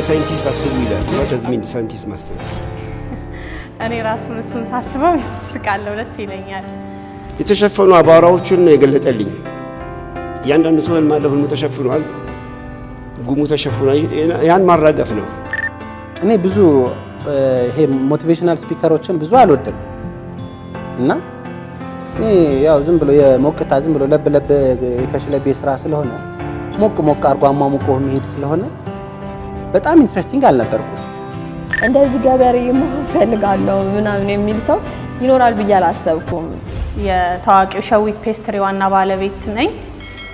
ሳይንቲስት አስቡ ይላል what does mean ሳይንቲስት ማሰብ እኔ ራሱን እሱን ሳስበው ስቃለው ደስ ይለኛል የተሸፈኑ አባራዎችን የገለጠልኝ ያንዳንዱ ሰው ማለት ሁሉ ተሸፍኗል ጉሙ ተሸፍኗል ያን ማራገፍ ነው እኔ ብዙ ይሄ ሞቲቬሽናል ስፒከሮችን ብዙ አልወድም እና ያው ዝም ብሎ የሞቅታ ዝም ብሎ ለብ ከሽለቤ ስራ ስለሆነ ሞቅ አርጓማ ሞቆ መሄድ ስለሆነ በጣም ኢንትረስቲንግ አልነበርኩም እንደዚህ ገበሬ መሆን ፈልጋለሁ ምናምን የሚል ሰው ይኖራል ብዬ አላሰብኩም የታዋቂው ሸዊት ፔስትሪ ዋና ባለቤት ነኝ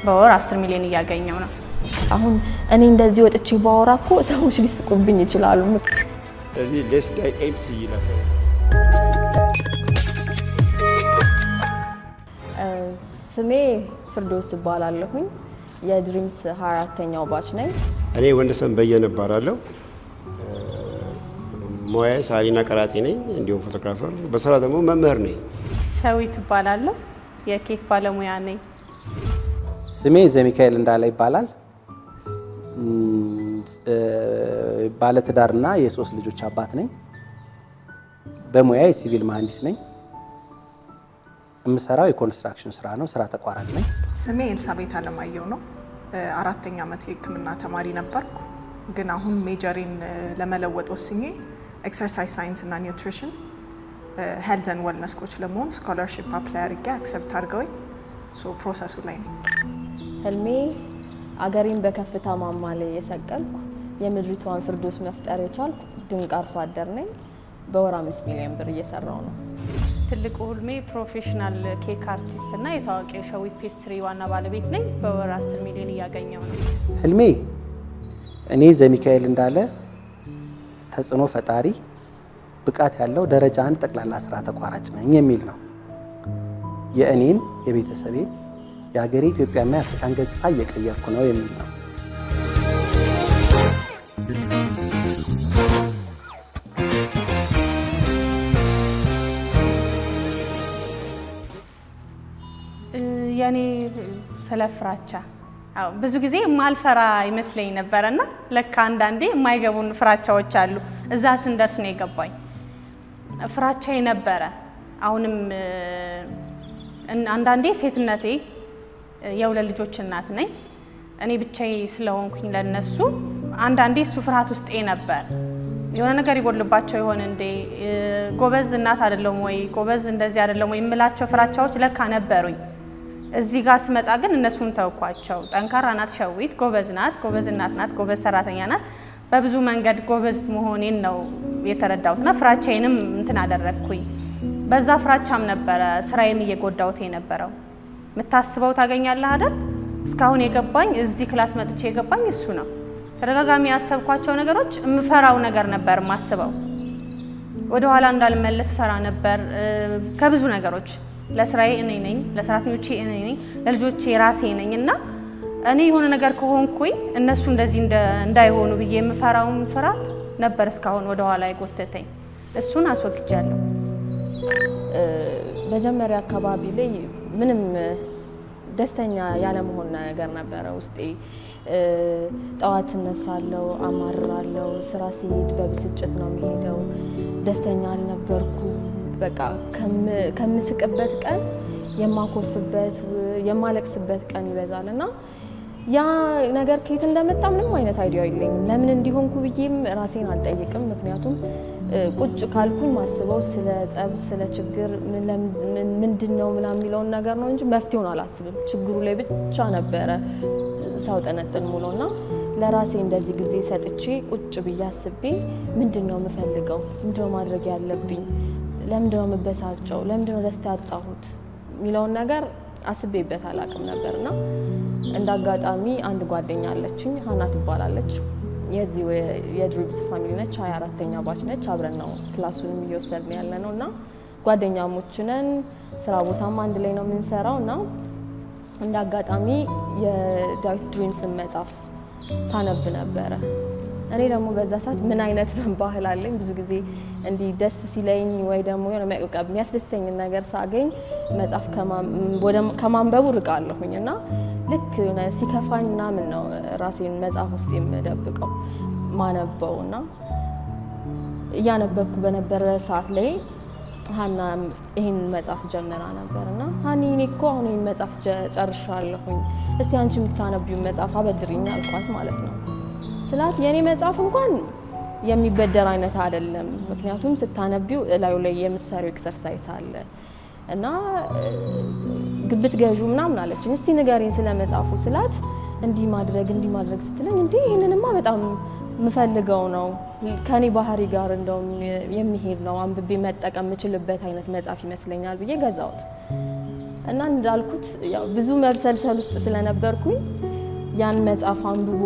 በወር 10 ሚሊዮን እያገኘው ነው አሁን እኔ እንደዚህ ወጥቼ ባወራኮ ሰዎች ሊስቁብኝ ይችላሉ ስለዚህ ሌስ ጋይ ኤምፕቲ ይላል ስሜ ፍርዶስ ይባላለሁኝ የድሪምስ 24ኛው ባች ነኝ እኔ ወንደሰን በየነ እባላለሁ ሞያ ሳሊና ቀራጺ ነኝ እንዲሁም ፎቶግራፈር በስራ ደግሞ መምህር ነኝ ሸዊት ይባላለሁ የኬክ ባለሙያ ነኝ ስሜ ዘሚካኤል እንዳለ ይባላል ባለ ትዳርና የሶስት ልጆች አባት ነኝ በሙያ ሲቪል መሐንዲስ ነኝ የምሰራው የኮንስትራክሽን ስራ ነው ስራ ተቋራጭ ነኝ ስሜ ኤልሳቤት አለማየሁ ነው አራተኛ ዓመት የሕክምና ተማሪ ነበርኩ ግን አሁን ሜጀሪን ለመለወጥ ወስኜ ኤክሰርሳይዝ ሳይንስ እና ኒውትሪሽን ሄልዝ ኤንድ ዌልነስ ኮች ለመሆን ስኮላርሺፕ አፕላይ አድርጌ አክሰፕት አድርገውኝ ሶ ፕሮሰሱ ላይ ነኝ ህልሜ አገሬን በከፍታ ማማ ላይ የሰቀልኩ የምድሪቷን ፍርዶስ መፍጠር የቻልኩ ድንቅ አርሶ አደር ነኝ በወር 5 ሚሊዮን ብር እየሰራው ነው ትልቁ ህልሜ ፕሮፌሽናል ኬክ አርቲስት እና የታዋቂው ሸዊት ፔስትሪ ዋና ባለቤት ነኝ በወር 10 ሚሊዮን እያገኘው ነው ህልሜ እኔ ዘሚካኤል እንዳለ ተጽኖ ፈጣሪ ብቃት ያለው ደረጃ 1 ጠቅላላ ስራ ተቋራጭ ነኝ የሚል ነው የእኔን የቤተሰቤን የሀገሬ ኢትዮጵያና የአፍሪካን ገጽታ እየቀየርኩ ነው የሚል ነው ያኔ ስለፍራቻ ብዙ ጊዜ ማልፈራ ይመስለኝ ነበርና ለካ አንዳንዴ የማይገቡን ፍራቻዎች አሉ እዛ ስንደርስ ነው የገባኝ ፍራቻዬ ነበረ አሁንም አንዳንዴ ሴትነቴ የሁለት ልጆች እናት ነኝ እኔ ብቻዬ ስለሆንኩኝ ለነሱ አንዳንዴ እሱ ፍርሃት ውስጥ ነበር የሆነ ነገር ይጎልባቸው ይሆን እንዴ ጎበዝ እናት አይደለም ወይ ጎበዝ እንደዚህ አይደለም ወይ የምላቸው ፍራቻዎች ለካ ነበሩኝ እዚህ ጋር ስመጣ ግን እነሱን ተውኳቸው ጠንካራ ናት ሸዊት ጎበዝ እናት ናት ጎበዝ ሰራተኛ ናት በብዙ መንገድ ጎበዝ መሆኔን ነው የተረዳሁትና ፍራቻዬንም እንትን አደረኩኝ በዛ ፍራቻም ነበር ስራዬን እየጎዳውት የነበረው መታስበው ታገኛለህ አይደል እስካሁን የገባኝ እዚህ ክላስ መጥቼ የገባኝ እሱ ነው ተደጋጋሚ ያሰብኳቸው ነገሮች ምፈራው ነገር ነበር ማስበው ወደ ኋላ እንዳልመለስ ፈራ ነበር ከብዙ ነገሮች ለስራዬ እኔ ነኝ ለሰራተኞቼ እኔ ነኝ ለልጆቼ ራሴ ነኝና እኔ የሆነ ነገር ከሆንኩኝ እነሱ እንደዚህ እንዳይሆኑ ብዬ የምፈራው ፍርሃት ነበር እስካሁን ወደ ኋላ ይጎተተኝ እሱን አስወግጃለሁ መጀመሪያ አካባቢ ላይ ምንም ደስተኛ ያለ መሆን ነገር ነበር ውስጤ ጠዋት እነሳለሁ አማራለሁ ስራ ሲሄድ በብስጭት ነው የሚሄደው ደስተኛ አልነበርኩ በቃ ከምስቅበት ቀን የማኮርፍበት የማለቅስበት ቀን ይበዛልና ያ ነገር ከየት እንደመጣ ምንም አይነት አይዲያ የለኝም ለምን እንዲሆንኩ ብዬም ራሴን አልጠይቅም ምክንያቱም ቁጭ ካልኩኝ ማስበው ስለ ጸብ ስለ ችግር ምንድነው ምናምን የሚለው ነገር ነው እንጂ መፍትሄውን አላስብም ችግሩ ላይ ብቻ ነበር ሳው ጠነጥን ሙሉና ለራሴ እንደዚህ ጊዜ ሰጥቼ ቁጭ ብዬ አስቤ ምንድነው የምፈልገው ምንድነው ማድረግ ያለብኝ ለምንድነው መበሳጨው ለምንድነው ደስታ ያጣሁት ሚለውን ነገር አስቤበት አላቅም ነበርና እንዳጋጣሚ አንድ ጓደኛ አለችኝ ሃና ትባላለች የዚህ የድሪምስ ፋሚሊ ነች 24ኛ ባች ነች አብረን ነው ክላሱን እየወሰድን ያለነውና ጓደኛሞች ነን ስራ ቦታም አንድ ላይ ነው የምንሰራውና እንዳጋጣሚ የዳዊት ድሪምስ መጽሐፍ ታነብ ነበር እኔ ደግሞ በዛ ሰዓት ምን አይነት ባህል አለኝ ብዙ ጊዜ እንዲ ደስ ሲለኝ ወይ ደግሞ የሆነ የሚያስደስተኝ ነገር ሳገኝ መጽሐፍ ከማንበቡ ርቃለሁኝና ልክ የሆነ ሲከፋኝና ምን ነው ራሴን መጽሐፍ ውስጥ የምደብቀው ማነበውና ያነበብኩ በነበረ ሰዓት ላይ ሃና ይሄን መጽሐፍ ጀመራ ነበርና ሃኒ እኔ እኮ አሁን ይሄን መጽሐፍ ጨርሻለሁኝ እስቲ አንቺ የምታነቢው መጽሐፍ አበድሪኝ አልኳት ማለት ነው ስላት የኔ መጽሐፍ እንኳን የሚበደር አይነት አይደለም ምክንያቱም ስታነቢው ላዩ ላይ የምትሰሪው ኤክሰርሳይዝ አለ እና ግብት ገዡ ምናምን አለችኝ እስቲ ንገሪኝ ስለ መጽሐፉ ስላት እንዲ ማድረግ ስትለኝ እንዴ ይሄንንማ በጣም ምፈልገው ነው ከኔ ባህሪ ጋር እንደውም የሚሄድ ነው አንብቤ መጠቀም የምችልበት አይነት መጽሐፍ ይመስለኛል ብዬ ገዛሁት እና እንዳልኩት ያው ብዙ መብሰልሰል ውስጥ ስለነበርኩኝ ያን መጽሐፍ አንብቦ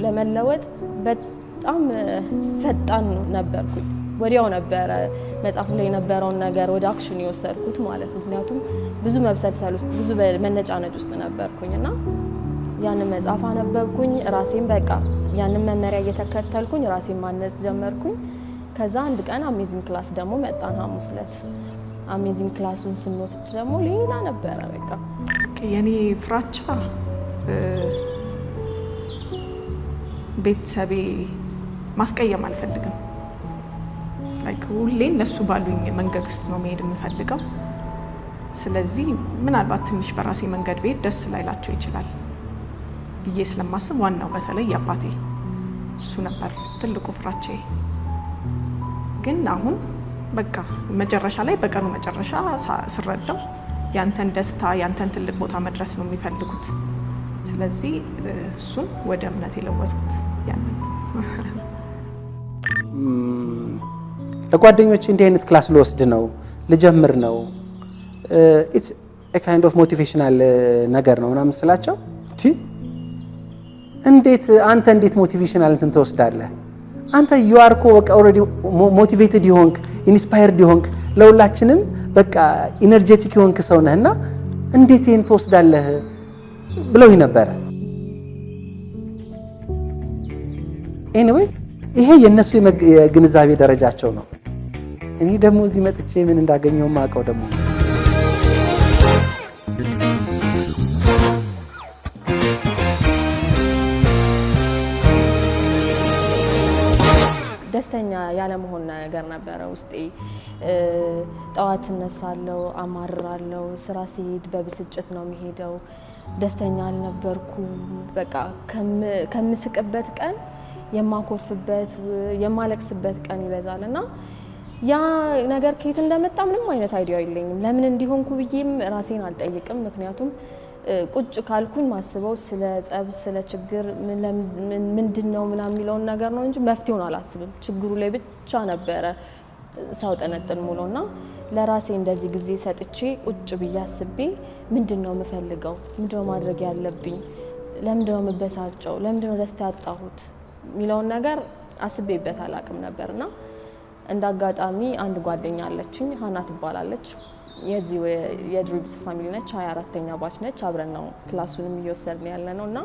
ለመለወጥ በጣም ፈጣን ነበርኩኝ ወዲያው ነበር መጽሐፉ ላይ የነበረውን ነገር ወደ አክሽን የወሰድኩት ማለት ምክንያቱም ብዙ መብሰልሰል ውስጥ ብዙ መነጫነጭ ውስጥ ነበርኩኝና ያን መጽሐፍ አነበብኩኝ ራሴን በቃ ያንን መመሪያ እየተከተልኩኝ ራሴን ማነጽ ጀመርኩኝ ከዛ አንድ ቀን አሜዚንግ ክላስ ደግሞ መጣን ሐሙስ ዕለት አሜዚንግ ክላሱን ስንወስድ ደግሞ ሌላ ነበር በቃ የኔ ፍራቻ ቤተሰቤ ማስቀየም አልፈልግም ላይክ ሁሌ እነሱ ባሉኝ መንገድ ውስጥ ነው መሄድ የምፈልገው ስለዚህ ምናልባት ትንሽ በራሴ መንገድ ብሄድ ደስ ላይላቸው ይችላል ብዬ ስለማስብ ዋናው በተለይ ያባቴ እሱ ነበር ትልቁ ፍራቻዬ ግን አሁን በቃ መጨረሻ ላይ በቀኑ መጨረሻ ስረዳው ያንተን ደስታ ያንተን ትልቅ ቦታ መድረስ ነው የሚፈልጉት ስለዚህ እሱን ወደ እምነት የለወጥኩት ያንን ለጓደኞቼ እንዲህ አይነት ክላስ ልወስድ ነው ልጀምር ነው ኢትስ a kind of motivational ነገር ነው ምናምን ስላቸው እንዴት ሞቲቬሽናል እንትን ተወስዳለህ አንተ you are በቃ already motivated ይሆንክ inspired ይሆንክ ለሁላችንም በቃ energetic ይሆንክ ሰው ነህና እንዴት ይሄን ተወስዳለህ ብለው ነበር anyway ይሄ የነሱ የግንዛቤ ደረጃቸው ነው እኔ ደግሞ እዚህ መጥቼ ምን እንዳገኘው ማቀው ደግሞ ደስተኛ ያለ መሆን ነገር ነበር ውስጤ ጧት እነሳለሁ አማራለሁ ስራ ሲሄድ በብስጭት ነው የሚሄደው ደስተኛ አልነበርኩም በቃ ከምስቅበት ቀን የማኮርፍበት የማለቅስበት ቀን ይበዛልና ያ ነገር ከየት እንደመጣ ምንም አይነት አይዲያ የለኝም ለምን እንዲሆንኩ ብዬም ራሴን አልጠይቅም ምክንያቱም ቁጭ ካልኩኝ ማስበው ስለ ጸብ ስለ ችግር ምንድነው ምናምን የሚለው ነገር ነው እንጂ መፍትሄውን አላስብም ችግሩ ላይ ብቻ ነበር ሳው ጠነጥን ሙሉና ለራሴ እንደዚህ ጊዜ ሰጥቼ ቁጭ ብያስቤ ምንድነው መፈልገው ምንድነው ማድረግ ያለብኝ ለምንድነው መበሳጨው ለምንድነው ደስታ ያጣሁት ሚለው ነገር አስቤበት አላቅም ነበርና እንዳጋጣሚ አንድ ጓደኛ አለችኝ ሃና ትባላለች የዚህ የድሪምስ ፋሚሊ ነች 24ኛ ባች ነች አብረን ነው ክላሱንም እየወሰድን ያለነውና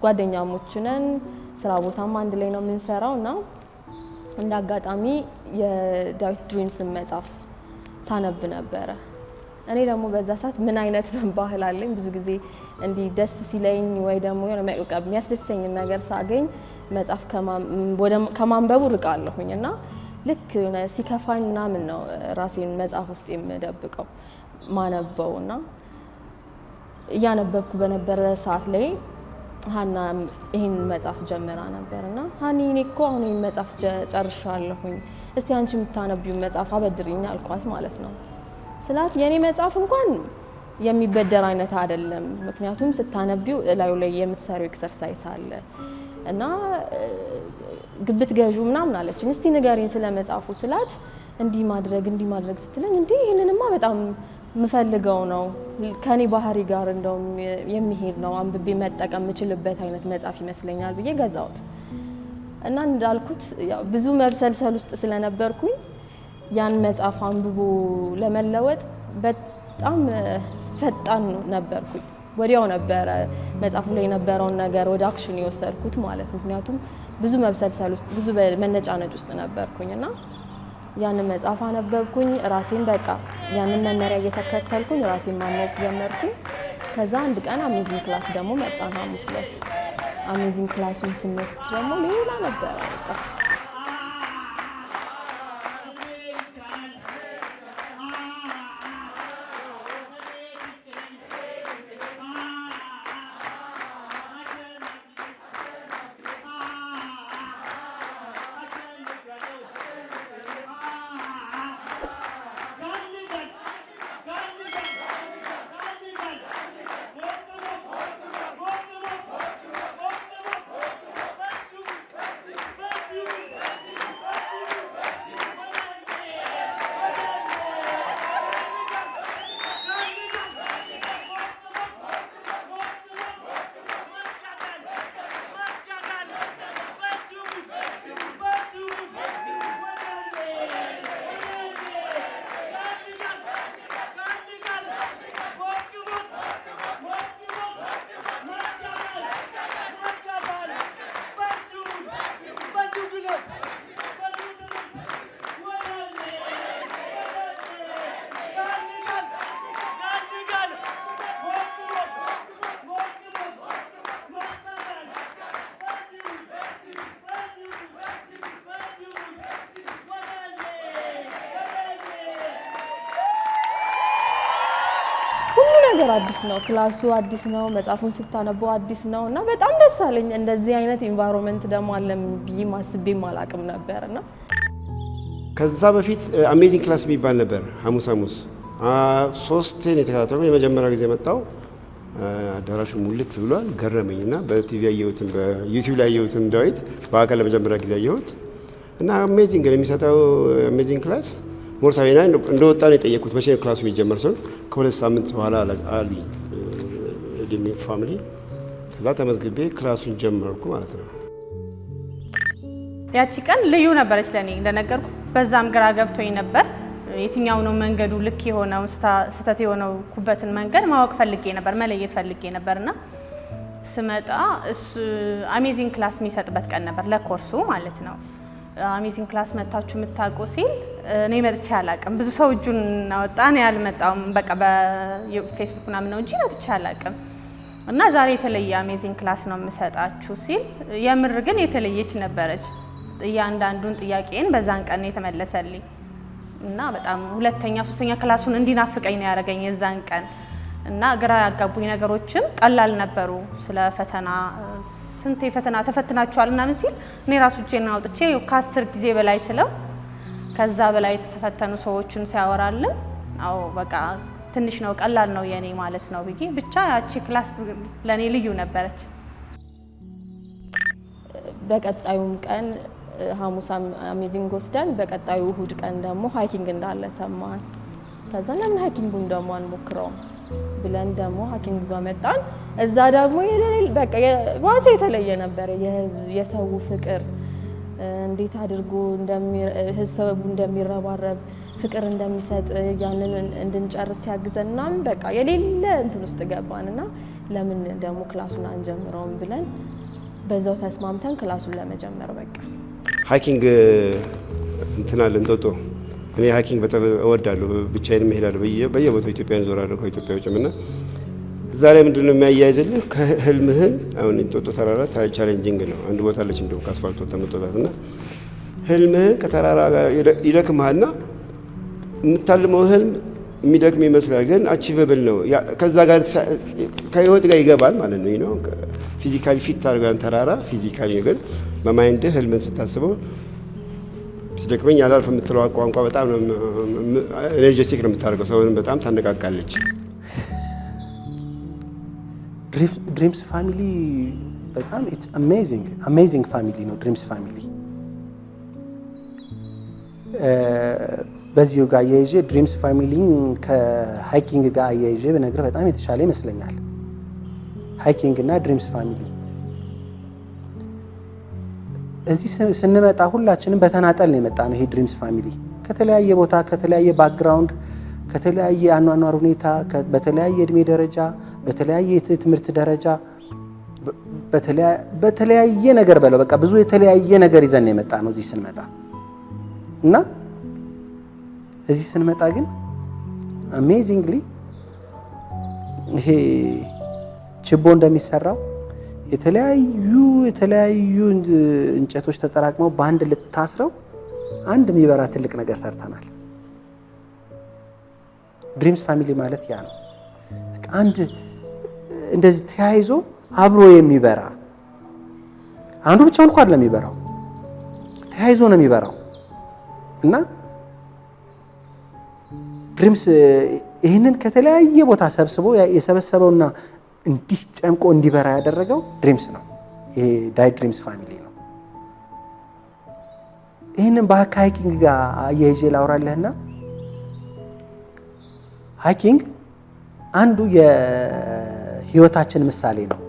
ጓደኛሞች ነን ስራ ቦታም አንድ ላይ ነው የምንሰራውና እንዳጋጣሚ የዳዊት ድሪምስ መጽሐፍ ታነብ ነበር እኔ ደግሞ በዛ ሰዓት ምን አይነት ባህል አለኝ ብዙ ጊዜ እንዲ ደስ ሲለኝ ወይ ደግሞ የሆነ መቀበል የሚያስደስተኝ ነገር ሳገኝ መጽሐፍ ከማንበቡ ርቃለሁኝና ልክ የሆነ ሲከፋኝና ምን ነው ራሴን መጽሐፍ ውስጥ የምደብቀው ማነበውና ያነበብኩ በነበረ ሰዓት ላይ ሃና ይሄን መጽሐፍ ጀመራ ነበርና ሃኒ እኔ እኮ አሁን ይሄን መጽሐፍ ጨርሻለሁኝ እስቲ አንቺ የምታነቢው መጽሐፍ አበድሪኝ አልኳት ማለት ነው ስላት የኔ መጽሐፍ እንኳን የሚበደር አይነት አይደለም ምክንያቱም ስታነቢው ላዩ ላይ የምትሰሪው ኤክሰርሳይዝ አለ እና ግብት ገዡ ምናምን አለችኝ እስቲ ንገሪኝ ስለ መጽሐፉ ስላት እንዲ ማድረግ ስትለኝ እንዴ ይሄንንማ በጣም ምፈልገው ነው ከኔ ባህሪ ጋር እንደውም የሚሄድ ነው አንብቤ መጠቀም የምችልበት አይነት መጽሐፍ ይመስለኛል ብዬ ገዛሁት እና እንዳልኩት ያው ብዙ መብሰልሰል ውስጥ ስለነበርኩኝ ያን መጽሐፍ አንብቦ ለመለወጥ በጣም ፈጣን ነበርኩኝ ወዲያው ነበር መጽሐፉ ላይ የነበረውን ነገር ወደ አክሽን የወሰድኩት ማለት ምክንያቱም ብዙ መብሰልሰል ውስጥ ብዙ መነጫነጭ ውስጥ ነበርኩኝና ያንን መጽሐፍ አነበብኩኝ ራሴን በቃ ያንን መመሪያ እየተከተልኩኝ ራሴን ማነጽ ጀመርኩኝ ከዛ አንድ ቀን አሜዚንግ ክላስ ደግሞ መጣን ሐሙስ ዕለት አሜዚንግ ክላሱን ስንወስድ ደግሞ ሌላ ነበር በቃ ነገር አዲስ ነው ክላሱ አዲስ ነው መጻፉን ስታነቡ አዲስ ነው እና በጣም ደስ አለኝ እንደዚህ አይነት ኢንቫይሮንመንት ደግሞ አለም ብዬ ማስቤ ማላቅም ነበርና ከዛ በፊት አሜዚንግ ክላስ የሚባል ነበር ሐሙስ ሶስት የተከታተለው የመጀመሪያ ጊዜ መጣው አዳራሹ ሙልት ብሏል ገረመኝና በቲቪ ያየሁትን በዩቲዩብ ላይ ያየሁትን ዳዊት በአካል ለመጀመሪያ ጊዜ ያየሁት እና አሜዚንግ የሚሰጠው አሜዚንግ ክላስ ሞርሳዊና እንደወጣ ነው የጠየቁት መቼ ክላሱ የሚጀመር ሰው ከሁለት ሳምንት በኋላ አሉኝ ዲኒ ፋሚሊ ከዛ ተመዝግቤ ክላሱን ጀመርኩ ማለት ነው ያቺ ቀን ልዩ ነበረች ለኔ እንደነገርኩ በዛም ግራ ገብቶኝ ነበር የትኛው ነው መንገዱ ልክ የሆነው ስተት የሆነው ኩበትን መንገድ ማወቅ ፈልጌ ነበር መለየት ፈልጌ ነበርና ስመጣ አሜዚንግ ክላስ የሚሰጥበት ቀን ነበር ለኮርሱ ማለት ነው አሜዚንግ ክላስ መጣችሁ መታቆ ሲል እኔ መጥቼ አላቅም ብዙ ሰው እጁን አወጣን ያልመጣው በቃ በፌስቡክ ምናምን ነው እንጂ መጥቼ አላቅም እና ዛሬ የተለየ አሜዚንግ ክላስ ነው የምሰጣችሁ ሲል የምር ግን የተለየች ነበረች ያንዳንዱን ጥያቄን በዛን ቀን የተመለሰልኝ እና በጣም ሁለተኛ ሶስተኛ ክላሱን እንዲናፍቀኝ ነው ያረጋኝ የዛን ቀን እና ግራ ያጋቡኝ ነገሮችም ቀላል ነበሩ ስለ ፈተና ስንት ፈተና ተፈትናችኋልና ምን ሲል እኔ ራሱ ጄና አውጥቼ ከ10 ጊዜ በላይ ስለው ከዛ በላይ ተፈተኑ ሰዎችን ሲያወራልን አው በቃ ትንሽ ነው ቀላል ነው የኔ ማለት ነው ብዬ ብቻ ያቺ ክላስ ለኔ ልዩ ነበረች በቀጣዩም ቀን ሐሙስ አሜዚንግ ወስደን በቀጣዩ እሁድ ቀን ደግሞ ሃይኪንግ እንዳለ ሰማን ከዛ ለምን ሃይኪንጉን ደግሞ አንሞክረው ብለን ደግሞ ሃይኪንግ ጋር መጣን እዛ ደግሞ በቃ ዋሴ የተለየ ነበር የሰው ፍቅር እንዴት አድርጎ እንደሚሰቡ እንደሚረባረብ ፍቅር እንደሚሰጥ ያንን እንድንጨርስ ያግዘንና በቃ የሌለ እንትን ውስጥ ገባንና ለምን ደግሞ ክላሱን አንጀምረውም ብለን በዛው ተስማምተን ክላሱን ለመጀመር በቃ ሃይኪንግ እንትናል እንጦጦ እኔ ሃይኪንግ በጣም እወዳለሁ ብቻዬን መሄዳለሁ በየቦታው ኢትዮጵያን ዞራለሁ ከኢትዮጵያ ውጭምና ዛሬ ምንድነው የሚያያይዝልህ ከህልምህን አሁን እንጦጦ ተራራ ቻሌንጂንግ ነው አንድ ቦታ አለች እንደው ከአስፋልት ተመጣጣትና ህልምህን ከተራራ ጋር ይደክማልና የምታልመው ህልም የሚደክም ይመስላል ግን አቺቨብል ነው ከዛ ጋር ከህይወት ጋር ይገባል ማለት ነው ፊዚካሊ ፊት አድርጋን ተራራ ፊዚካሊ ግን በማይንድ ህልምን ስታስበው ሲደክመኝ ያላልፍ የምትለው ቋንቋ በጣም ኤነርጂቲክ ነው የምታደርገው ሰውን በጣም ታነቃቃለች ድሪምስ ፋሚሊ በጣም ኢትስ አሜዚንግ ፋሚሊ ነው ድሪምስ ፋሚሊ በዚሁ ጋር ያይዤ ድሪምስ ፋሚሊን ከሃይኪንግ ጋር ያይዤ በነገር በጣም የተሻለ ይመስለኛል ሃይኪንግ እና ድሪምስ ፋሚሊ እዚህ ስንመጣ ሁላችንም በተናጠል ነው የመጣ ነው ይሄ ድሪምስ ፋሚሊ ከተለያየ ቦታ ከተለያየ ባክግራውንድ ከተለያየ አኗኗር ሁኔታ በተለያየ እድሜ ደረጃ በተለያየ ትምህርት ደረጃ በተለያየ ነገር በለው በቃ ብዙ የተለያየ ነገር ይዘን ነው የመጣ ነው እዚህ ስንመጣ እና እዚህ ስንመጣ ግን አሜዚንግሊ ይሄ ችቦ እንደሚሰራው የተለያዩ እንጨቶች ተጠራቅመው በአንድ ልታስረው አንድ የሚበራ ትልቅ ነገር ሰርተናል። ድሪምስ ፋሚሊ ማለት ያ ነው። አንድ እንደዚህ ተያይዞ አብሮ የሚበራ አንዱ ብቻውን እንኳን ለሚበራው ተያይዞ ነው የሚበራው እና ድሪምስ ይህንን ከተለያየ ቦታ ሰብስቦ የሰበሰበውና እንዲህ ጨምቆ እንዲበራ ያደረገው ድሪምስ ነው። ይሄ ዳይ ድሪምስ ፋሚሊ ነው። ይህንን በሃይኪንግ ጋር አያይዤ ላውራለህና ሃይኪንግ አንዱ የህይወታችን ምሳሌ ነው።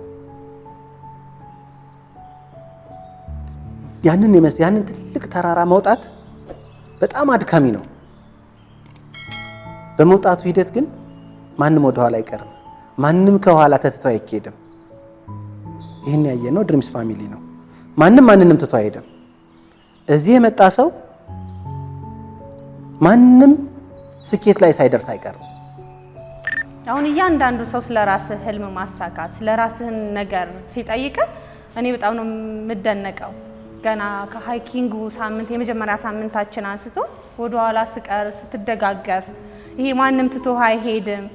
ያንን ትልቅ ተራራ መውጣት በጣም አድካሚ ነው። በመውጣቱ ሂደት ግን ማንም ወደ ኋላ አይቀርም። ማንም ከኋላ ተትቶ አይኬድም። ይህን ያየነው ድሪምስ ፋሚሊ ነው። ማንንም ትቶ አይሄድም። እዚህ የመጣ ሰው ማንም ስኬት ላይ ሳይደርስ አይቀርም። አሁን እያንዳንዱ ሰው ስለራስህ ህልም ማሳካት ስለራስህን ነገር ሲጠይቅ እኔ በጣም ነው የምደነቀው። ገና ከሃይኪንጉ ሳምንት የመጀመሪያ ሳምንታችን አንስቶ ወደ ኋላ ስቀር ስትደጋገፍ ይሄ ማንም ትቶ አይሄድም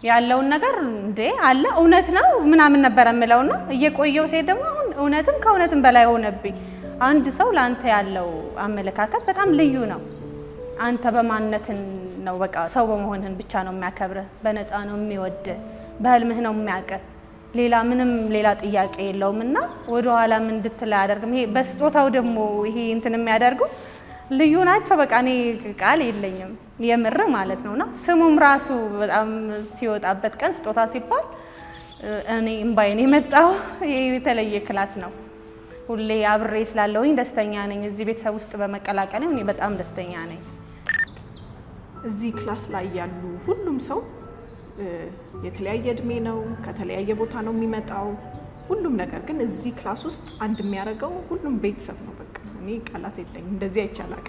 ያለውን ነገር እንዴ አለ እውነት ነው ምናምን ነበር የምለውና እየቆየው ሲሄድ ደግሞ አሁን እውነትም ከእውነትም በላይ ሆነብኝ። አንድ ሰው ላንተ ያለው አመለካከት በጣም ልዩ ነው። አንተ በማንነትን ነው በቃ ሰው በመሆንህን ብቻ ነው የሚያከብርህ፣ በነፃ ነው የሚወድህ፣ በህልምህ ነው የሚያውቅህ። ሌላ ጥያቄ የለውምና ወደ ኋላ ምን እንድትል አያደርግም። ይሄ በስጦታው ደግሞ ይሄ እንትን የሚያደርጉ ልዩ ናቸው። በቃ እኔ ቃል የለኝም የምር ማለት ነውና ስሙም ራሱ በጣም ሲወጣበት ቀን ስጦታ ሲባል እኔ እምባዬን የመጣው ይሄ የተለየ ክላስ ነው። ሁሌ አብሬ ስላለሁኝ ደስተኛ ነኝ። እዚህ ቤተሰብ ውስጥ በመቀላቀል እኔ በጣም ደስተኛ ነኝ። እዚህ ክላስ ላይ ያሉ ሁሉም ሰው የተለያየ እድሜ ነው፣ ከተለያየ ቦታ ነው የሚመጣው። ሁሉም ነገር ግን እዚህ ክላስ ውስጥ አንድ የሚያደርገው ሁሉም ቤተሰብ ነው። በቃ እኔ ቃላት የለኝም። እንደዚህ አይቻላል።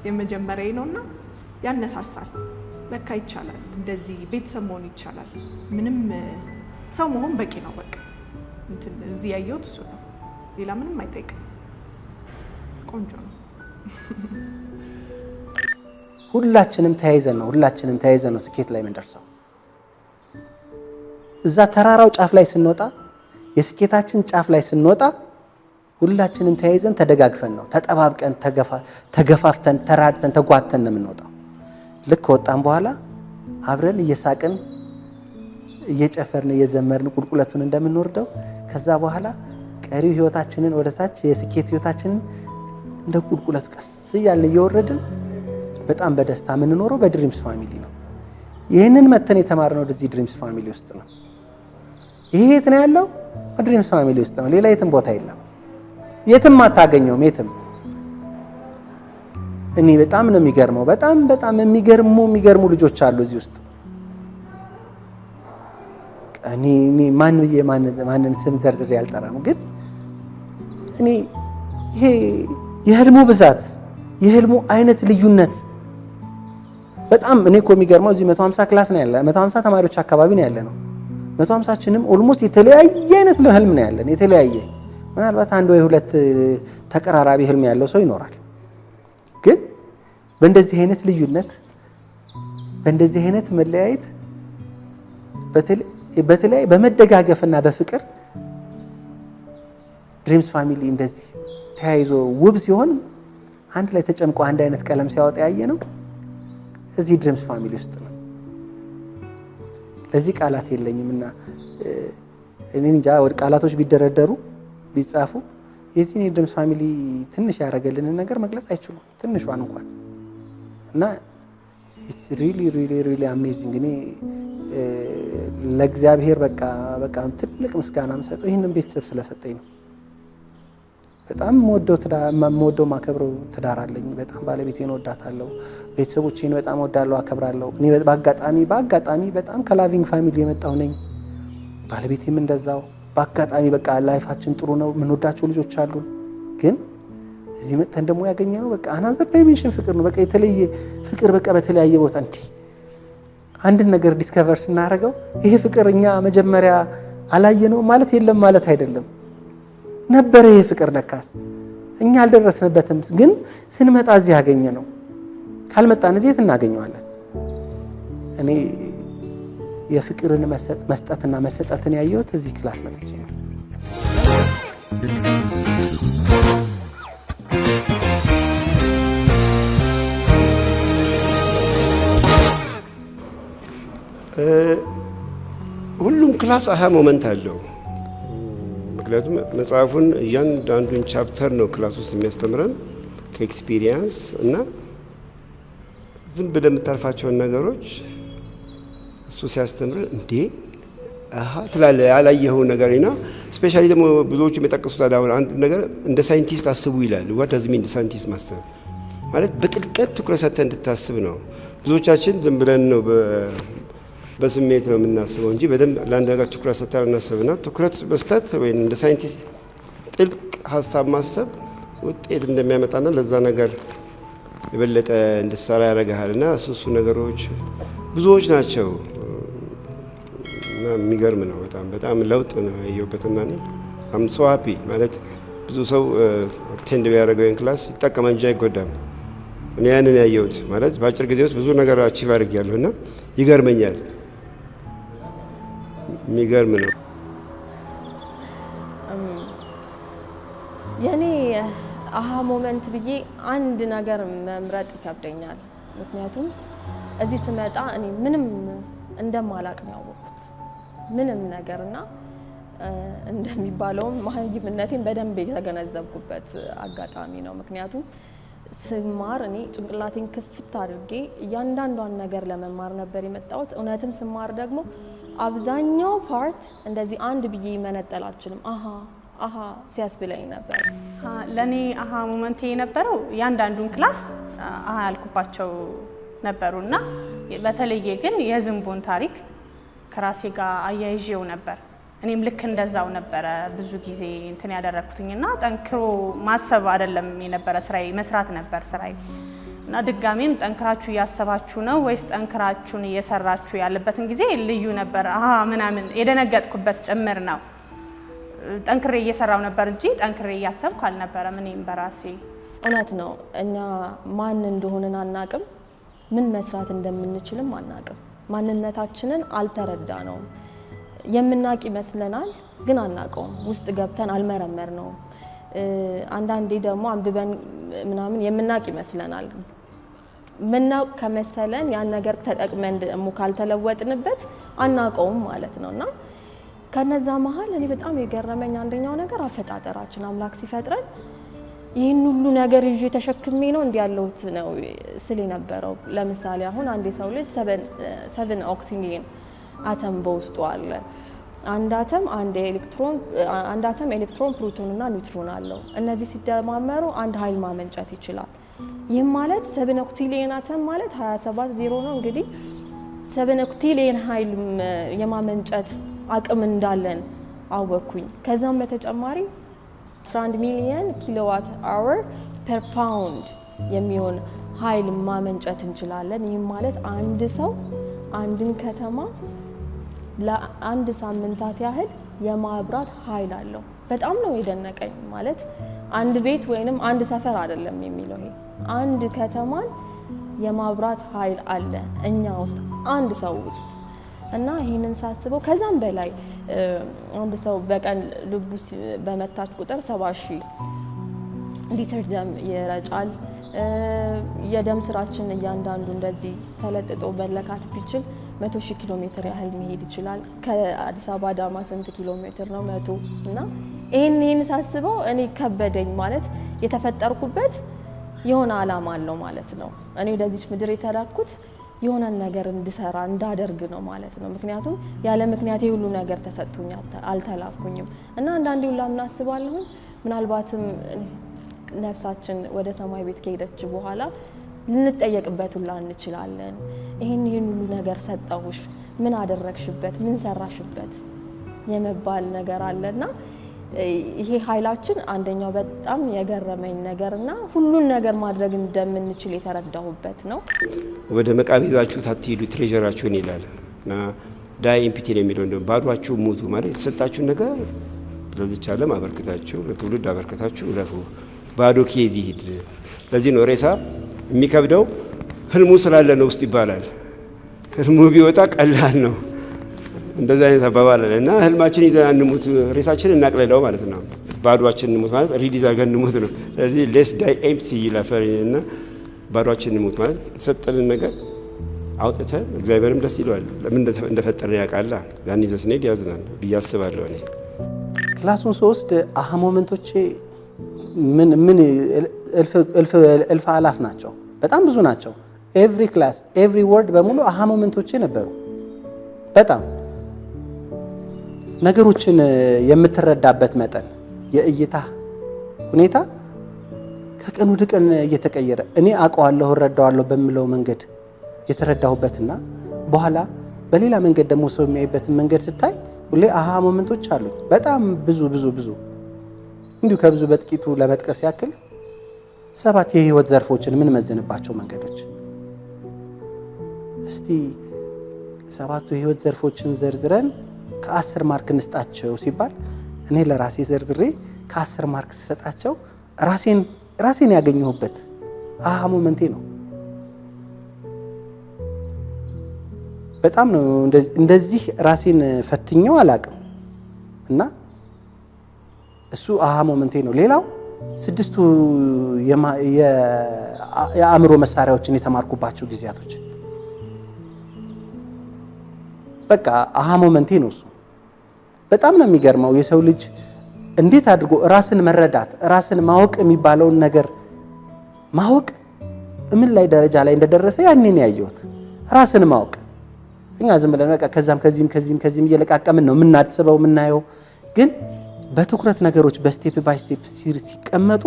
የመጀመሪያዬ ነውና ያነሳሳል። ለካ ይቻላል፣ እንደዚህ ቤተሰብ መሆን ይቻላል። ምንም ሰው መሆን በቂ ነው። በቃ እንትን እዚህ ያየሁት እሱ ነው። ሌላ ምንም አይጠይቅም። ቆንጆ ነው። ሁላችንም ተያይዘን ነው ስኬት ላይ የምንደርሰው። እዛ ተራራው ጫፍ ላይ ስንወጣ የስኬታችን ጫፍ ላይ ስንወጣ ሁላችንም ተያይዘን ተደጋግፈን ነው ተጠባብቀን ተገፋፍተን ተራድተን ተጓተን ነው የምንወጣው። ልክ ወጣን በኋላ አብረን እየሳቅን እየጨፈርን እየዘመርን ቁልቁለቱን እንደምንወርደው ከዛ በኋላ ቀሪው ህይወታችንን ወደታች የስኬት ህይወታችንን እንደ ቁልቁለቱ ቀስ እያልን እየወረድን በጣም በደስታ የምንኖረው በድሪምስ ፋሚሊ ነው። ይህንን መተን የተማርነው ወደዚህ ድሪምስ ፋሚሊ ውስጥ ነው። ይሄ የት ነው ያለው? ድሪምስ ፋሚሊ ውስጥ ነው። ሌላ የትም ቦታ የለም። የትም አታገኘውም። የትም እኔ በጣም ነው የሚገርመው። በጣም የሚገርሙ ልጆች አሉ እዚህ ውስጥ። እኔ ማንን ስም ዘርዝሬ አልጠራም፣ ግን እኔ ይሄ የህልሙ ብዛት የህልሙ አይነት ልዩነት በጣም እኔ እኮ የሚገርመው እዚህ 150 ክላስ ነው ያለ 150 ተማሪዎች አካባቢ ነው ያለ ነው። 150ችንም ኦልሞስት የተለያየ አይነት ህልም ነው ያለን። የተለያየ ምናልባት አንድ ወይ ሁለት ተቀራራቢ ህልም ያለው ሰው ይኖራል። ግን በእንደዚህ አይነት ልዩነት በእንደዚህ አይነት መለያየት በተለይ በመደጋገፍና በፍቅር ድሪምስ ፋሚሊ እንደዚህ ተያይዞ ውብ ሲሆን አንድ ላይ ተጨምቆ አንድ አይነት ቀለም ሲያወጣ ያየ ነው እዚህ ድሪምስ ፋሚሊ ውስጥ ነው። ለዚህ ቃላት የለኝምና እኔ እንጃ ወደ ቃላቶች ቢደረደሩ ቢጻፉ የዚህ ድሪምስ ፋሚሊ ትንሽ ያረጋልን ነገር መግለጽ አይችሉም፣ ትንሿን እንኳን እና it's really amazing። እኔ ለእግዚአብሔር በቃ ትልቅ ምስጋና የምሰጠው ይህንን ቤተሰብ ስለሰጠኝ ነው። በጣም የምወደው ማከብረው ትዳር አለኝ። በጣም ባለቤቴን ወዳታለሁ፣ ቤተሰቦቼን በጣም ወዳለሁ፣ አከብራለሁ። እኔ በአጋጣሚ በጣም ከላቪንግ ፋሚሊ የመጣው ነኝ። ባለቤቴም እንደዛው። በአጋጣሚ በቃ ላይፋችን ጥሩ ነው፣ የምንወዳቸው ልጆች አሉ። ግን እዚህ መጥተን ደግሞ ያገኘነው በቃ አናዘር ዳይሜንሽን ፍቅር ነው። በቃ የተለየ ፍቅር በቃ በተለያየ ቦታ እንዲህ አንድን ነገር ዲስከቨር ስናደርገው ይሄ ፍቅር እኛ መጀመሪያ አላየነው ማለት የለም ማለት አይደለም። ነበረ ይሄ ፍቅር ለካስ እኛ አልደረስንበትም፣ ግን ስንመጣ እዚህ ያገኘ ነው። ካልመጣን እዚህ እናገኘዋለን። እኔ የፍቅርን መስጠትና መሰጠትን ያየሁት እዚህ ክላስ መጥቼ ነው። ሁሉም ክላስ አሃ ሞመንት አለው። ምክንያቱም መጽሐፉን እያንዳንዱን ቻፕተር ነው ክላስ ውስጥ የሚያስተምረን ከኤክስፒሪየንስ እና ዝም ብለህ የምታልፋቸውን ነገሮች እሱ ሲያስተምረን እንዴ አሃ ትላለህ። ያላየኸው ነገር ነው። ስፔሻሊ ደግሞ ብዙዎቹ የጠቀሱት አሁን አንድ ነገር እንደ ሳይንቲስት አስቡ ይላል። ዋት ዳዝ ሚን ሳይንቲስት ማሰብ ማለት በጥልቀት ትኩረት ሰጥተህ እንድታስብ ነው። ብዙዎቻችን ዝም ብለን ነው በስሜት ነው የምናስበው እንጂ በደንብ ለአንድ ነገር ትኩረት ሰጥተን እናስብና ትኩረት መስጠት ወይም እንደ ሳይንቲስት ጥልቅ ሀሳብ ማሰብ ውጤት እንደሚያመጣና ለዛ ነገር የበለጠ እንድትሰራ ያደርግሃልና እሱ ነገሮች ብዙዎች ናቸው እና የሚገርም ነው። በጣም ለውጥ ነው ያየሁበትና አም ሶ ሃፒ ማለት ብዙ ሰው ቴንድ ቢያደርገው ክላስ ይጠቀም እንጂ አይጎዳም። እኔ ያንን ያየሁት ማለት በአጭር ጊዜ ውስጥ ብዙ ነገር አቺቭ አድርጌያለሁና ይገርመኛል። የሚገርም ነው። የኔ አሃ ሞመንት ብዬ አንድ ነገር መምረጥ ይከብደኛል። ምክንያቱም እዚህ ስመጣ እኔ ምንም እንደማላቅ ነው ያወቅኩት ምንም ነገርና እንደሚባለውም ማህይምነቴን በደንብ የተገነዘብኩበት አጋጣሚ ነው። ምክንያቱም ስማር እኔ ጭንቅላቴን ክፍት አድርጌ እያንዳንዷን ነገር ለመማር ነበር የመጣሁት። እውነትም ስማር ደግሞ አብዛኛው ፓርት እንደዚህ አንድ ብዬ መነጠል አልችልም። አሃ ሲያስብለኝ ነበር። ለኔ አሃ ሞመንት የነበረው ያንዳንዱን ክላስ አሃ ያልኩባቸው ነበሩና በተለየ ግን የዝንቡን ታሪክ ከራሴ ጋር አያይዤው ነበር። እኔም ልክ እንደዛው ነበረ ብዙ ጊዜ እንትን ያደረኩትኝና ጠንክሮ ማሰብ አይደለም የነበረ ስራዬ መስራት ነበር ስራዬ። እና ድጋሜም ጠንክራችሁ እያሰባችሁ ነው ወይስ ጠንክራችሁን እየሰራችሁ ያለበትን ጊዜ ልዩ ነበር። ምናምን የደነገጥኩበት ጭምር ነው። ጠንክሬ እየሰራው ነበር እንጂ ጠንክሬ እያሰብኩ አልነበረም እኔም በራሴ። እውነት ነው። እኛ ማን እንደሆነን አናቅም፣ ምን መስራት እንደምንችልም አናቅም። ማንነታችንን አልተረዳነውም። የምናቅ ይመስለናል ግን አናቀውም። ውስጥ ገብተን አልመረመርነውም። አንዳንዴ ደግሞ አንብበን ምናምን የምናቅ ይመስለናል። ምናቅ ከመሰለን ያን ነገር ተጠቅመን ደግሞ ካልተለወጥንበት አናቀውም ማለት ነውና ከነዛ መሃል እኔ በጣም የገረመኝ አንደኛው ነገር አፈጣጠራችን አምላክ ሲፈጥረን ይህን ሁሉ ነገር ይዤ ተሸክሜ ነው እንዲያለሁት ነው ስለ ነበረው። ለምሳሌ አሁን አንድ የሰው ልጅ 7 ኦክሲጅን አተም በውስጡ አለ። አንድ አተም ኤሌክትሮን ፕሮቶን እና ኒውትሮን አለው። እነዚህ ሲደማመሩ አንድ ኃይል ማመንጨት ይችላል። ይህም ማለት 7 ኦክቲሊየን አተም ማለት 27 ዜሮ ነው። እንግዲህ 7 ኦክቲሊየን ኃይል የማመንጨት አቅም እንዳለን አወኩኝ። ከዛም በተጨማሪ 11 ሚሊዮን ኪሎዋት አወር ፐር ፓውንድ የሚሆን ኃይል ማመንጨት እንችላለን። ይህም ማለት አንድ ሰው አንድን ከተማ ለአንድ ሳምንታት ያህል የማብራት ኃይል አለው። በጣም ነው የደነቀኝ። ማለት አንድ ቤት ወይንም አንድ ሰፈር አይደለም የሚለው ይሄ አንድ ከተማን የማብራት ኃይል አለ እኛ ውስጥ አንድ ሰው ውስጥ እና ይሄንን ሳስበው ከዛም በላይ አንድ ሰው በቀን ልቡ በመታች ቁጥር 70,000 ሊትር ደም ይረጫል። የደም ስራችን እያንዳንዱ እንደዚህ ተለጥጦ በለካት ቢችል 100,000 ኪሎ ሜትር ያህል መሄድ ይችላል። ከአዲስ አበባ አዳማ ስንት ኪሎ ሜትር ነው? 100 እና ይሄን ሳስበው እኔ ከበደኝ። ማለት የተፈጠርኩበት የሆነ ዓላማ አለው ማለት ነው። እኔ ወደዚህ ምድር የተላኩት የሆነ ነገር እንድሰራ እንዳደርግ ነው ማለት ነው። ምክንያቱም ያለ ምክንያት ሁሉ ነገር ተሰጥቶኝ አልተላኩኝም እና አንዳንዴ ሁላ እናስባለሁ ምናልባትም ነፍሳችን ወደ ሰማይ ቤት ከሄደች በኋላ ልንጠየቅበት ሁላ እንችላለን። ይሄን ሁሉ ነገር ሰጠውሽ፣ ምን አደረግሽበት፣ ምን ሰራሽበት የመባል ነገር አለና ይሄ ኃይላችን አንደኛው በጣም የገረመኝ ነገርና ሁሉን ነገር ማድረግ እንደምንችል የተረዳሁበት ነው። ወደ መቃብር ይዛችሁት አትሂዱ ትሬዠራችሁን ይላል እና ዳይ ኤምፕቲ ነው የሚለው እንደው ባዷችሁ ሙቱ ማለት የተሰጣችሁ ነገር ለዚች ዓለም አበርክታችሁ ለትውልድ አበርክታችሁ ለፉ ባዶ ኬዝ ይሄድ። ለዚህ ነው ሬሳ የሚከብደው ህልሙ ስላለ ነው ውስጥ ይባላል። ህልሙ ቢወጣ ቀላል ነው። እንደዛ አይነት አባባል አለ እና ህልማችን ይዘን እንሙት ሬሳችንን እናቅልለው ማለት ነው። ባዶአችን እንሙት ማለት ሪሊዝ አድርገን እንሙት ነው። ስለዚህ ሌስ ዳይ ኤምፕቲ ይላል እና ባዶአችን እንሙት ማለት የተሰጠንን ነገር አውጥተን እግዚአብሔርም ደስ ይለዋል። ለምን እንደፈጠረን ያውቃል። ያን ይዘን ስንሄድ ያዝናል ብዬ አስባለሁ። እኔ ክላሱን ስወስድ አሃ ሞመንቶቼ ምን እልፍ አላፍ ናቸው። በጣም ብዙ ናቸው። ኤቭሪ ክላስ ኤቭሪ ወርድ በሙሉ አሃ ሞመንቶቼ ነበሩ። በጣም ነገሮችን የምትረዳበት መጠን የእይታ ሁኔታ ከቀን ወደ ቀን እየተቀየረ እኔ አውቀዋለሁ እረዳዋለሁ በሚለው መንገድ የተረዳሁበትና በኋላ በሌላ መንገድ ደግሞ ሰው የሚያይበትን መንገድ ስታይ ሁሌ አሃ ሞመንቶች አሉ። በጣም ብዙ እንዲሁ ከብዙ በጥቂቱ ለመጥቀስ ያክል 7 የህይወት ዘርፎችን ምን መዘንባቸው መንገዶች እስቲ 7ቱ የህይወት ዘርፎችን ዘርዝረን ከ10 ማርክ እንስጣቸው ሲባል እኔ ለራሴ ዘርዝሬ ከ10 ማርክ ስሰጣቸው ራሴን ያገኘሁበት አሃ ሞመንቴ ነው። በጣም ነው እንደዚህ ራሴን ፈትኘው አላቅም እና እሱ አሃ ሞመንቴ ነው። ሌላው 6ቱ የአእምሮ መሳሪያዎችን የተማርኩባቸው ጊዜያቶች በቃ አሃ ሞመንቴ ነው እሱ። በጣም ነው የሚገርመው የሰው ልጅ እንዴት አድርጎ ራስን መረዳት ራስን ማወቅ የሚባለውን ነገር ማወቅ ምን ላይ ደረጃ ላይ እንደደረሰ ያኔን ያየሁት ራስን ማወቅ። እኛ ዝም ብለን በቃ ከዚህም እየለቃቀምን ነው የምናስበው የምናየው። ግን በትኩረት ነገሮች በስቴፕ ባይ ስቴፕ ሲቀመጡ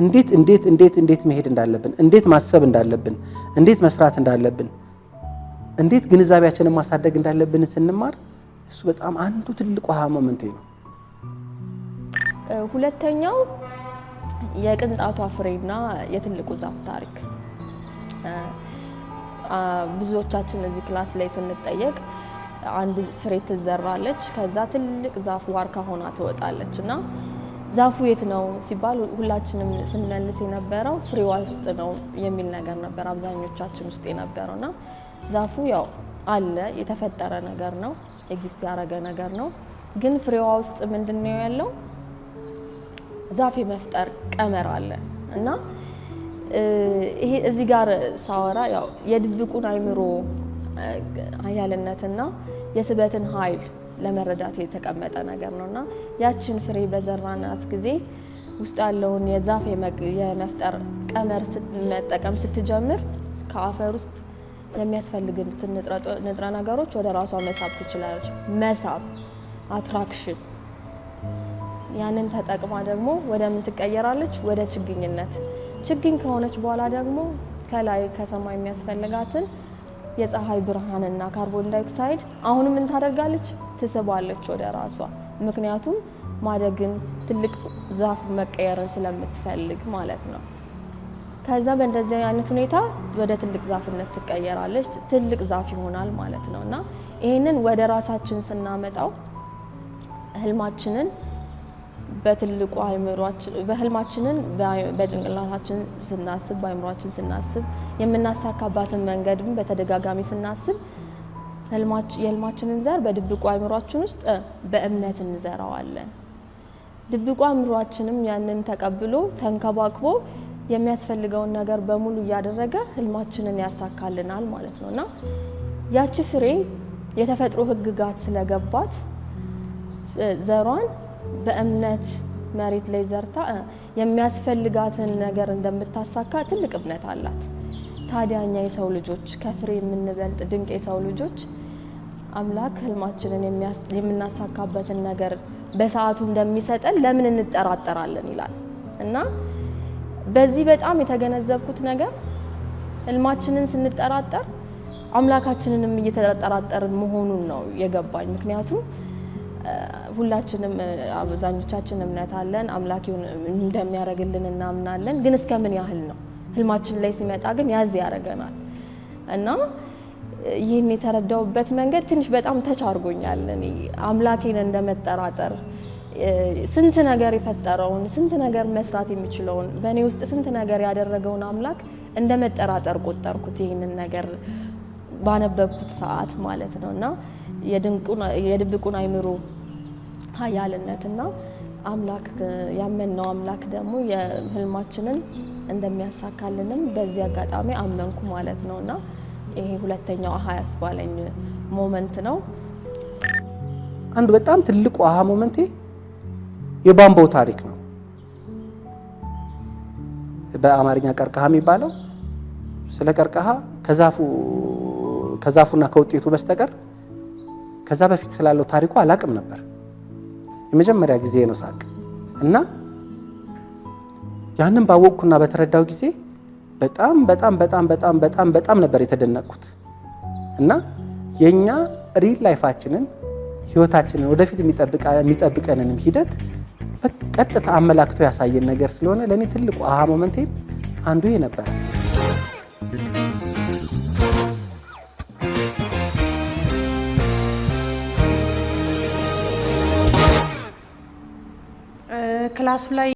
እንዴት መሄድ እንዳለብን እንዴት ማሰብ እንዳለብን እንዴት መስራት እንዳለብን እንዴት ግንዛቤያችንን ማሳደግ እንዳለብን ስንማር እሱ በጣም አንዱ ትልቁ አሃ ሞመንቴ ነው። ሁለተኛው የቅንጣቷ ፍሬና የትልቁ ዛፍ ታሪክ። ብዙዎቻችን እዚህ ክላስ ላይ ስንጠየቅ አንድ ፍሬ ትዘራለች፣ ከዛ ትልቅ ዛፍ ዋርካ ሆና ትወጣለች እና ዛፉ የት ነው ሲባል ሁላችንም ስንመልስ የነበረው ፍሬዋ ውስጥ ነው የሚል ነገር ነበር አብዛኞቻችን ውስጥ የነበረውና ዛፉ ያው አለ የተፈጠረ ነገር ነው ኤግዚስት ያደረገ ነገር ነው። ግን ፍሬዋ ውስጥ ምንድነው ያለው? ዛፍ የመፍጠር ቀመር አለ እና ይሄ እዚህ ጋር ሳወራ ያው የድብቁን አይምሮ ኃያልነትና የስበትን ኃይል ለመረዳት የተቀመጠ ነገር ነውና ያችን ፍሬ በዘራናት ጊዜ ውስጥ ያለውን የዛፍ የመፍጠር ቀመር መጠቀም ስትጀምር ከአፈር ውስጥ የሚያስፈልጉትን ንጥረ ነገሮች ወደ ራሷ መሳብ ትችላለች። መሳብ አትራክሽን። ያንን ተጠቅማ ደግሞ ወደ ምን ትቀየራለች? ወደ ችግኝነት። ችግኝ ከሆነች በኋላ ደግሞ ከላይ ከሰማይ የሚያስፈልጋትን የፀሐይ ብርሃንና ካርቦን ዳይኦክሳይድ አሁን ምን ታደርጋለች? ትስባለች ወደ ራሷ። ምክንያቱም ማደግን ትልቅ ዛፍ መቀየርን ስለምትፈልግ ማለት ነው። ከዛ በእንደዚህ አይነት ሁኔታ ወደ ትልቅ ዛፍነት ትቀየራለች፣ ትልቅ ዛፍ ይሆናል ማለት ነውና ይሄንን ወደ ራሳችን ስናመጣው ህልማችንን በትልቁ አይምሮአችን በህልማችንን በጭንቅላታችን ስናስብ በአይምሮአችን ስናስብ የምናሳካባትን መንገድም በተደጋጋሚ ስናስብ የህልማችንን ዘር በድብቁ አይምሮአችን ውስጥ በእምነት እንዘራዋለን። ድብቁ አይምሮአችንም ያንን ተቀብሎ ተንከባክቦ የሚያስፈልገውን ነገር በሙሉ ያደረገ ህልማችንን ያሳካልናል ማለት ነውና ያቺ ፍሬ የተፈጥሮ ህግጋት ስለገባት ዘሯን በእምነት መሬት ላይ ዘርታ የሚያስፈልጋትን ነገር እንደምታሳካ ትልቅ እምነት አላት። ታዲያኛ የሰው ልጆች ከፍሬ የምንበልጥ ድንቅ የሰው ልጆች አምላክ ህልማችንን የምናሳካበትን ነገር በሰዓቱ እንደሚሰጠን ለምን እንጠራጠራለን ይላል እና በዚህ በጣም የተገነዘብኩት ነገር ህልማችንን ስንጠራጠር አምላካችንንም እየተጠራጠርን መሆኑን ነው የገባኝ። ምክንያቱም ሁላችንም አብዛኞቻችን እምነት አለን አምላክ እንደሚያደርግልን እናምናለን። ግን እስከምን ያህል ነው? ህልማችን ላይ ሲመጣ ግን ያዝ ያደርገናል እና ይህን የተረዳውበት መንገድ ትንሽ በጣም ተቻርጎኛል። እኔ አምላኬን እንደመጠራጠር ስንት ነገር የፈጠረውን ስንት ነገር መስራት የሚችለውን በእኔ ውስጥ ስንት ነገር ያደረገውን አምላክ እንደመጠራጠር ቆጠርኩት ይህንን ነገር ባነበብኩት ሰዓት ማለት ነውና የድብቁን አይምሮ ኃያልነትና አምላክ ያመነው አምላክ ደግሞ የህልማችንን እንደሚያሳካልንም በዚህ አጋጣሚ አመንኩ ማለት ነውና ይሄ ሁለተኛው አሃ ያስባለኝ ሞመንት ነው። አንዱ በጣም ትልቁ አሃ ሞመንቴ የባምባው ታሪክ ነው። በአማርኛ ቀርቀሃ የሚባለው ስለ ቀርቀሃ ከዛፉና ከውጤቱ በስተቀር ከዛ በፊት ስላለው ታሪኩ አላቅም ነበር። የመጀመሪያ ጊዜ ነው ሳቅ እና ያንን ባወቅኩና በተረዳው ጊዜ በጣም ነበር የተደነቅኩት እና የኛ ሪል ላይፋችንን ህይወታችንን ወደፊት የሚጠብቀንንም ሂደት በቀጥታ አመላክቶ ያሳየን ነገር ስለሆነ ለኔ ትልቁ አሃ ሞመንቴ አንዱ ነበር። ክላሱ ላይ